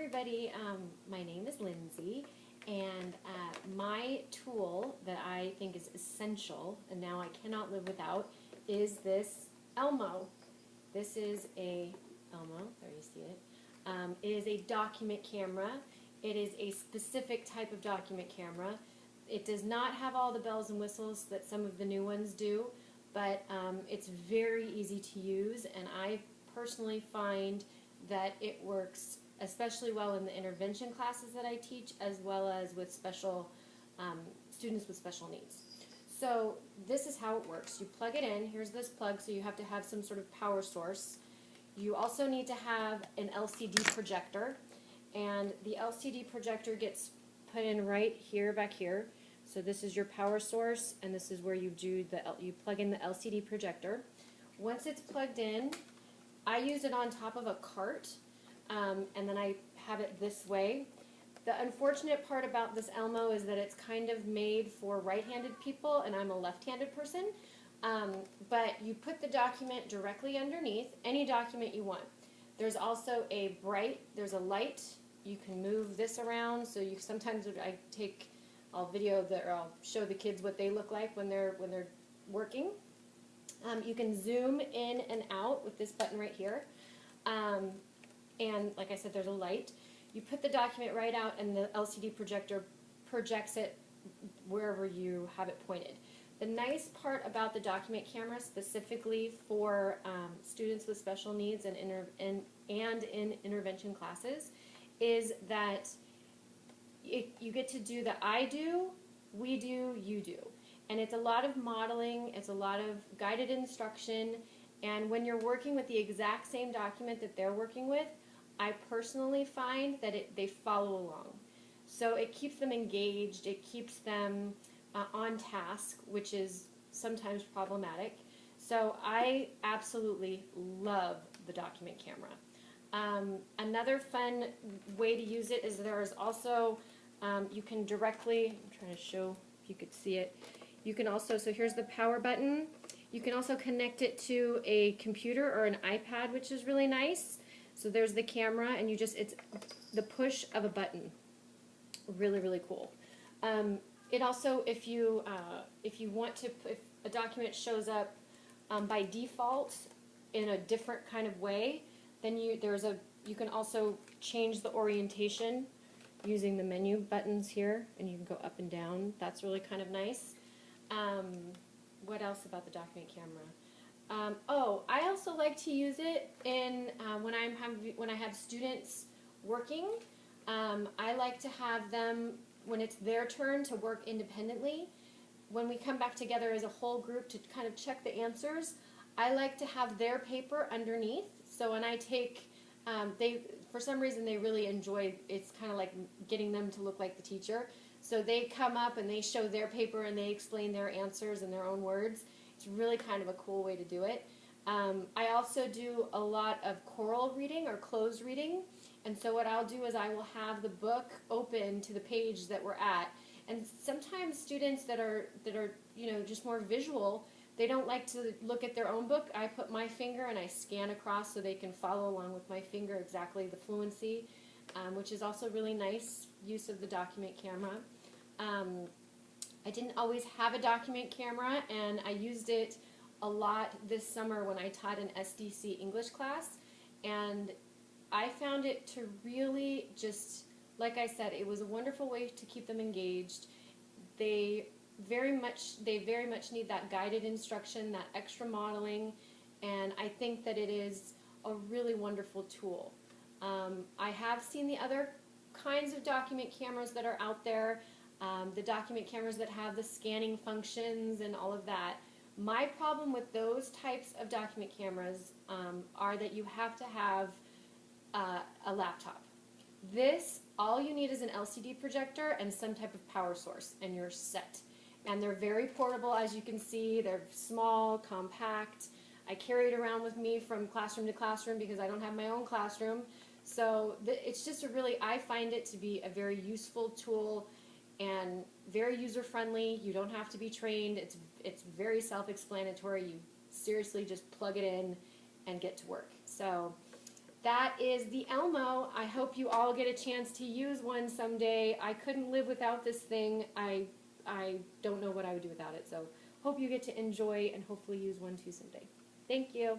everybody, my name is Lindsey, and my tool that I think is essential, and now I cannot live without, is this Elmo. This is a, Elmo, there you see it. It is a document camera. It is a specific type of document camera. It does not have all the bells and whistles that some of the new ones do, but it's very easy to use, and I personally find that it works especially well in the intervention classes that I teach, as well as with special students with special needs. So this is how it works. You plug it in. Here's this plug, so you have to have some sort of power source. You also need to have an LCD projector, and the LCD projector gets put in right here, back here. So this is your power source, and this is where you plug in the LCD projector. Once it's plugged in, I use it on top of a cart, and then I have it this way. The unfortunate part about this Elmo is that it's kind of made for right-handed people, and I'm a left-handed person. But you put the document directly underneath, any document you want. There's also there's a light. You can move this around, so sometimes I'll show the kids what they look like when they're working. You can zoom in and out with this button right here. And like I said, there's a light. You put the document right out, and the LCD projector projects it wherever you have it pointed. The nice part about the document camera, specifically for students with special needs and in intervention classes, is that you get to do the I do, we do, you do. And it's a lot of modeling, it's a lot of guided instruction, and when you're working with the exact same document that they're working with, I personally find that they follow along. So it keeps them engaged, it keeps them on task, which is sometimes problematic. So I absolutely love the document camera. Another fun way to use it is there's also, you can directly, I'm trying to show if you could see it, you can also, so here's the power button. You can also connect it to a computer or an iPad, which is really nice. So there's the camera, and it's the push of a button. Really, really cool. It also, if you want to, if a document shows up by default in a different kind of way, then you can also change the orientation using the menu buttons here, and you can go up and down. That's really kind of nice. What else about the document camera? I also like to use it in when I have students working. I like to have them, when it's their turn to work independently, when we come back together as a whole group to kind of check the answers, I like to have their paper underneath. So when I take, for some reason they really enjoy, it's kind of like getting them to look like the teacher. So they come up and they show their paper and they explain their answers in their own words. It's really kind of a cool way to do it. I also do a lot of choral reading or closed reading. And so what I'll do is I will have the book open to the page that we're at. And sometimes students that are just more visual, they don't like to look at their own book. I put my finger and I scan across so they can follow along with my finger exactly the fluency, which is also really nice use of the document camera. I didn't always have a document camera, and I used it a lot this summer when I taught an SDC English class, and I found it to really just, like I said, it was a wonderful way to keep them engaged. They very much need that guided instruction, that extra modeling, and I think that it is a really wonderful tool. I have seen the other kinds of document cameras that are out there, the document cameras that have the scanning functions and all of that. My problem with those types of document cameras are that you have to have a laptop. This, all you need is an LCD projector and some type of power source, and you're set. And they're very portable, as you can see. They're small, compact. I carry it around with me from classroom to classroom because I don't have my own classroom. So it's just I find it to be a very useful tool and very user-friendly. You don't have to be trained. It's very self-explanatory. You seriously just plug it in and get to work. So that is the Elmo. I hope you all get a chance to use one someday. I couldn't live without this thing. I don't know what I would do without it. So hope you get to enjoy and hopefully use one too someday. Thank you.